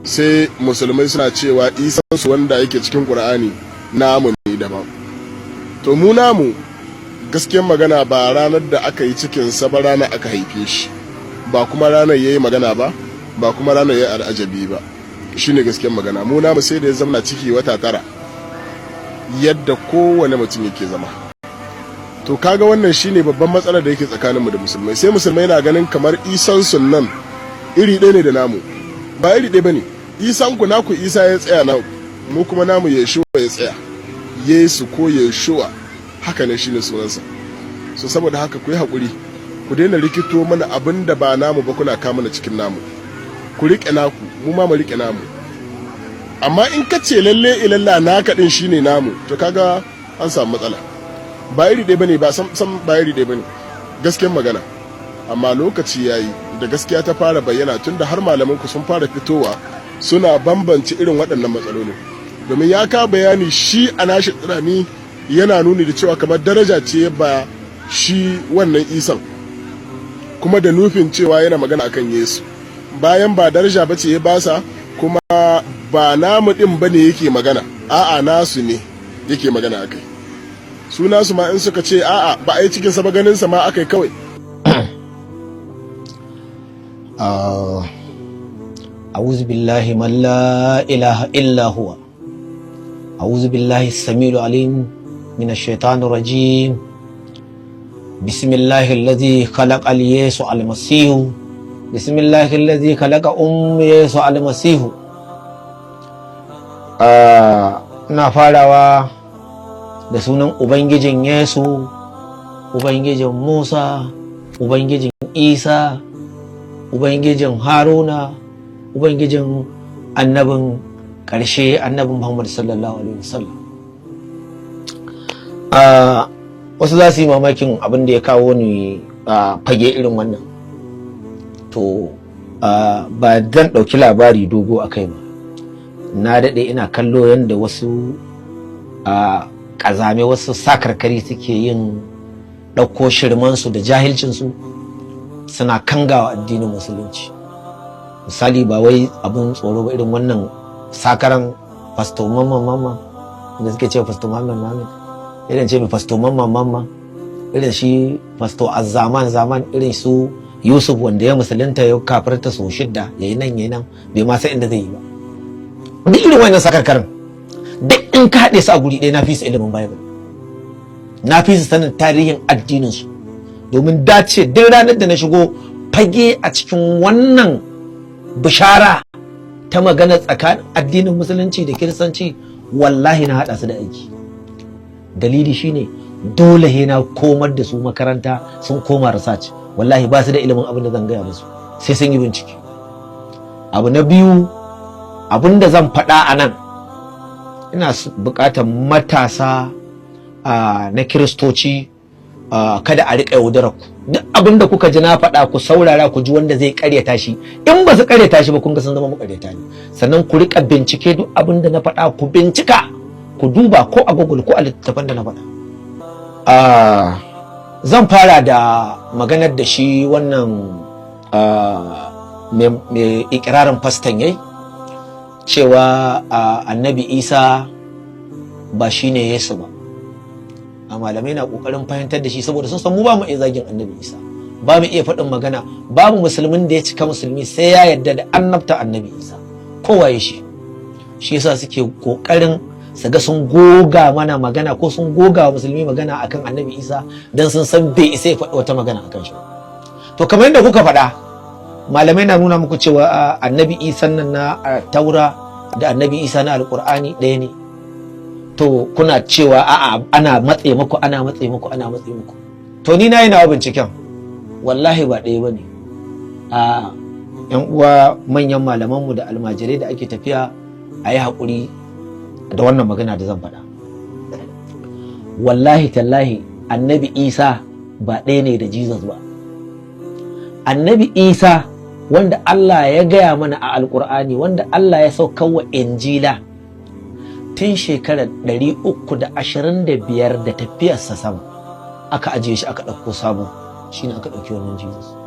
sai musulmai suna cewa Isa su wanda yake cikin Qur'ani namu ne daban. To mu namu gaskiyar magana ba ranar da aka yi cikin sa ba ranar aka haife shi, ba kuma ranar yayi magana ba kuma ranar yayi al'ajabi ba, shine gaskiyar magana. Mu namu sai da ya zama ciki wata 9 yadda kowane mutum yake zama. To kaga wannan shine babban matsalar da yake tsakaninmu da musulmai. Sai musulmai na ganin kamar Isan sunnan iri ɗaya ne da namu, ba iri ɗaya bane. Isan ku naku Isa ya tsaya na mu kuma namu Yeshuwa ya tsaya, Yesu ko Yeshuwa haka ne shine sunansa. So saboda haka ku yi hakuri, ku daina rikito mana abin da ba namu ba kuna kama na cikin namu. Ku riƙe naku, mu ma mu riƙe namu. Amma in ka ce lalle ilalla naka din shine namu, to kaga an samu matsala. Ba iri ɗaya bane, ba sam ba iri ɗaya bane, gaskiyar magana. Amma lokaci yayi da gaskiya ta fara bayyana, tunda har malaman ku sun fara fitowa suna bambance irin waɗannan matsaloli. Domin ya ka bayani shi a nashi tunani yana nuni da cewa kamar daraja ce ba shi wannan Isan, kuma da nufin cewa yana magana akan Yesu, bayan ba daraja ba ce ya basa, kuma ba namu ɗin ba ne yake magana, a'a nasu ne yake magana akai. Su nasu ma in suka ce a'a ba a yi cikinsa ba ganinsa ma akai kawai. أعوذ بالله من لا إله إلا هو أعوذ بالله السميع العليم من الشيطان الرجيم بسم الله الذي خلق يسوع المسيح بسم الله الذي خلق يسوع المسيح. na farawa da sunan Ubangijin Yesu, Ubangijin Musa, Ubangijin Isa, Ubangijin Haruna, Ubangijin annabin ƙarshe, annabin Muhammad sallallahu alaihi wasallam. Wasu za su yi mamakin abin da ya kawo ni fage irin wannan. To ba zan ɗauki labari dogo a kai ba. Na daɗe ina kallo yadda wasu ƙazame, wasu sakarkari suke yin ɗauko shirmansu da jahilcinsu suna kangawa addinin musulunci. Misali ba wai abin tsoro ba, irin wannan sakaran fasto mamman da suke ce fasto mamman, irin ce mai fasto mamman, irin shi fasto zaman irin su Yusuf wanda ya musulunta ya kafirta sau 6 yayi nan bai ma sai inda zai yi ba. Duk irin wannan sakarkarin duk in ka haɗe su a guri ɗaya na fi su ilimin Bible, na fi su sanin tarihin addinin su, domin dace duk ranar da na shigo fage a cikin wannan bishara ta magana tsakanin addinin musulunci da kiristanci, wallahi na haɗa su da aiki. Dalili shine dole he na komar da su makaranta sun koma research, wallahi ba su da ilimin abin da zan gaya musu, sai sun yi bincike. Abu na biyu, abin da zan faɗa a nan, ina buƙatar matasa na kiristoci kada a riƙa yaudarar ku. Duk abin da kuka ji na faɗa ku saurara ku ji wanda zai ƙaryata shi. In ba su ƙaryata shi ba kun ga sun zama maƙaryata ne. Sannan ku riƙa bincike duk abin da na faɗa, ku bincika, ku duba ko a Google ko a littattafan da na faɗa. Zan fara da maganar da shi wannan mai ikirarin faston yayi cewa annabi Isa ba shine Yesu ba. Malamai na kokarin fahimtar da shi saboda sun san mu ba mu iya zagin annabi Isa, ba mu iya faɗin magana, babu musulmin da ya cika musulmi sai ya yarda da annabta annabi Isa, kowaye shi yasa suke kokarin su ga sun goga mana magana ko sun goga wa musulmi magana akan annabi Isa, dan sun san bai isa ya faɗi wata magana akan shi. To kamar yadda kuka faɗa, malamai na nuna muku cewa annabi Isa nan na Taura da annabi Isa na Alƙur'ani ɗaya ne. To kuna cewa a'a ana matse muku. To ni na yi nawa binciken, wallahi ba ɗaya bane. Yan uwa manyan malamanmu da almajirai da ake tafiya, a yi haƙuri da wannan magana da zan faɗa. Wallahi tallahi annabi Isa ba ɗaya ne da Jesus ba. Annabi Isa wanda Allah ya gaya mana a Alƙur'ani, wanda Allah ya saukar wa Injila tun shekarar 325 da tafiyarsa sama, aka ajiye shi aka ɗauko sabo, shine aka ɗauki wannan Jesus.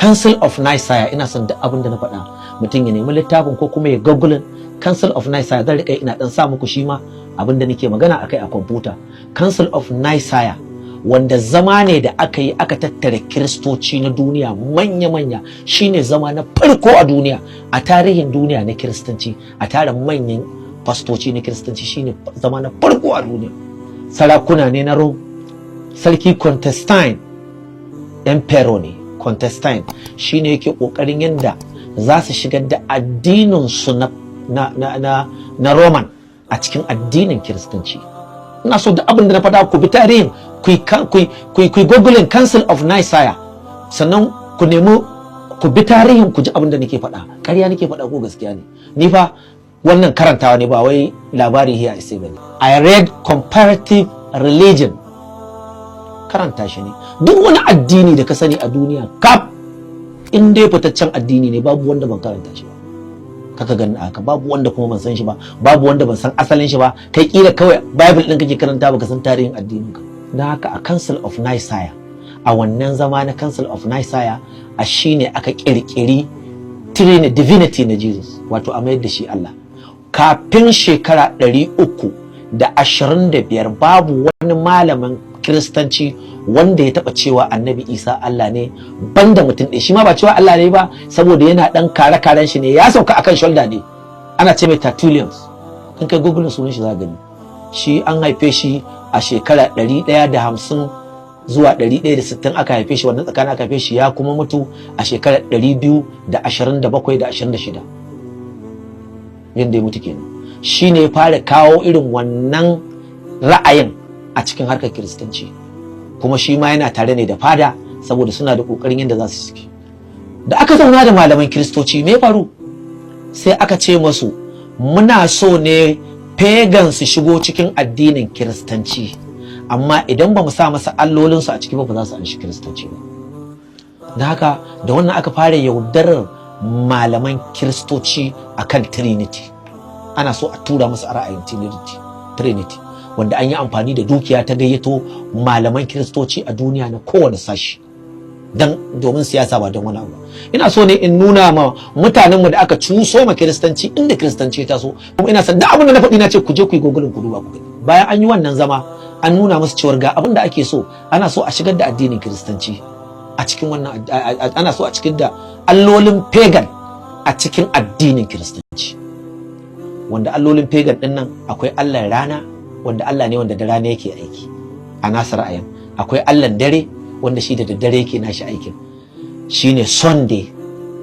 Council of Nicaea, ina son duk abin da na faɗa mutum ya nemi littafin ko kuma ya google Council of Nicaea. Zan rika ina dan sa muku shi ma abin da nake magana akai a kwamfuta. Council of Nicaea wanda zama ne da aka yi aka tattara kiristoci na duniya manya-manya, shine zama na farko a duniya a tarihin duniya na kiristanci, a tara manyan fastoci na kiristanci, shine zama na farko a duniya. Sarakuna ne na Rome, sarki Constantine emperor ne. Constantine shine yake kokarin yanda za su shigar da addinin su na Roman a cikin addinin kiristanci. Ina so da abin da na faɗa ku bi tarihin, ku googling Council of Nicaea, sannan ku nemi ku bi tarihin ku ji abin da nake faɗa. Ƙarya nake faɗa ko gaskiya ne? Ni fa wannan karantawa ne, ba wai labari here I say bane. I read comparative religion, karanta shi ne. Duk wani addini da ka sani a duniya kaf, in dai fitaccen addini ne, babu wanda ban karanta shi ba. Kaka gani haka, babu wanda kuma ban san shi ba, babu wanda ban san asalin shi ba. Kai kila kawai Bible din kake karanta baka san tarihin addinin ka. Dan haka a Council of Nicaea, a wannan zama na Council of Nicaea, a shine aka kirkiri divinity na Jesus, wato a mayar da shi Allah. Kafin shekara 325 babu wani malamin kiristanci wanda ya taba cewa annabi Isa Allah ne, banda mutum ɗaya. Shi ma ba cewa Allah ne ba, saboda yana dan kare-karen shi ne, ya sauka akan shoulder ne, ana ce mai Tertullian. in kai google sunan shi za gani. Shi an haife shi a shekara 150 zuwa 160 aka haife shi, wannan tsakanin aka haife shi, ya kuma mutu a shekarar 227 da 26 yadda ya mutu kenan. Shi ne ya fara kawo irin wannan ra'ayin a cikin harkar kiristanci, kuma shi ma yana tare ne da fada, saboda suna da kokarin yadda za su ciki. Da aka zauna da malaman kiristoci, me faru? Sai aka ce masu, muna so ne pagan su shigo cikin addinin kiristanci, amma idan ba mu sa masa allolinsu a ciki ba za su anshi kiristanci ba. Da haka da wannan aka fara yaudarar malaman kiristoci akan Trinity. Ana so a tura musu a ra'ayin Trinity, wanda an yi amfani da dukiya ta gayyato malaman kiristoci a duniya na kowane sashi, domin siyasa ba don wani abu. Ina so ne in nuna ma mutanenmu da aka cuso ma kiristanci inda kiristanci ta so, kuma ina san da abin da na faɗi na ce ku je ku yi gogulin ku duba ku gani. Bayan an yi wannan zama, an nuna musu cewar ga abin da ake so, ana so a shigar da addinin kiristanci a cikin wannan, ana so a cikin da allolin pagan a cikin addinin kiristanci, wanda allolin pagan din nan akwai Allah rana, wanda Allah ne wanda da rana yake aiki a nasa ra'ayin. Akwai Allah dare, wanda shi da daddare yake nashi aikin, shine Sunday.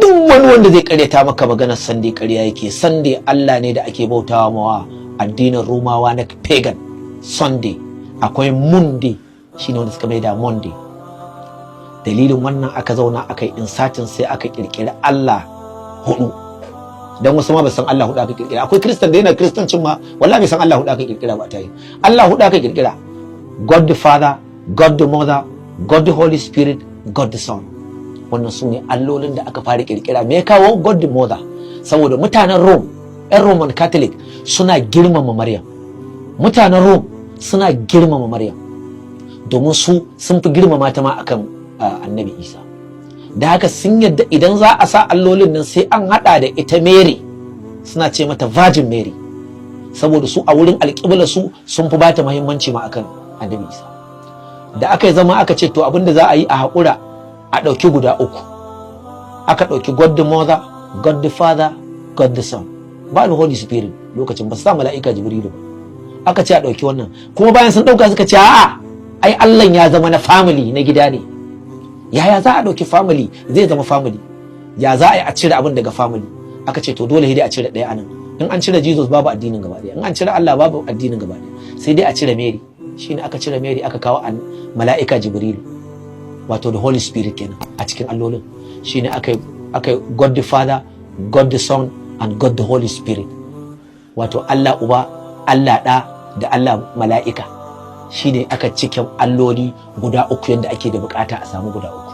Duk wani wanda zai karyata maka maganar Sunday ƙarya yake. Sunday Allah ne da ake bautawa mawa addinin Romawa na pagan. Sunday. Akwai Monday, shine wanda suka mai da Monday. Dalilin wannan aka zauna aka yi insatin, sai aka kirkiri Allah hudu. Dan wasu ma ba san Allah hudu aka kirkira. Akwai Kristan da yana Kristancin ma wallahi bai san Allah hudu aka kirkira ba ta yi. Allah hudu aka kirkira. God the Father, God the Mother, God the Holy Spirit, God the Son. Wannan su ne allolin da aka fara kirkira. Me ya kawo God the Mother? Saboda mutanen Rome, ‘yan Roman Catholic suna girmama Maryam. Mutanen Rome suna girmama Maryam, domin su sun fi girmama ta ma akan Annabi Isa. Da haka sun yadda idan za a sa allolin nan sai an hada da ita Mary, suna ce mata Virgin Mary, saboda su a wurin alƙiblar su sun fi bata muhimmanci ma akan Annabi Isa. Da aka yi zama aka ce to abinda za a yi a haƙura a ɗauki guda uku. Aka ɗauki God the Mother, God the Father, God the Son. Ba da Holy Spirit lokacin ba su sa mala'ika Jibrilu ba. Aka ce a ɗauki wannan, kuma bayan sun ɗauka suka ce a'a, ai Allah ya zama na family, na gida ne. Yaya za a ɗauki family zai zama family? Ya za a yi a cire abin daga family? Aka ce to dole dai a cire ɗaya anan. In an cire Jesus babu addinin gaba ɗaya, in an cire Allah babu addinin gaba ɗaya, sai dai a cire Mary. Shine aka cire Mary aka kawo mala'ika Jibrilu, wato the Holy Spirit kenan a cikin allolin. Shine aka God the Father, God the Son and God the Holy Spirit, wato Allah Uba, Allah Ɗa da Allah mala'ika. Shine aka cike alloli guda uku yadda ake da bukata a samu guda uku.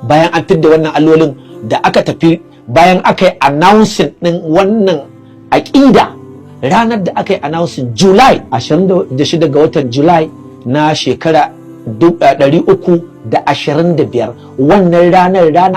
Bayan an fidda wannan allolin, da aka tafi, bayan aka yi announcing din wannan aqida, ranar da aka yi announcing July 26 ga watan July na shekara 325 wannan ranar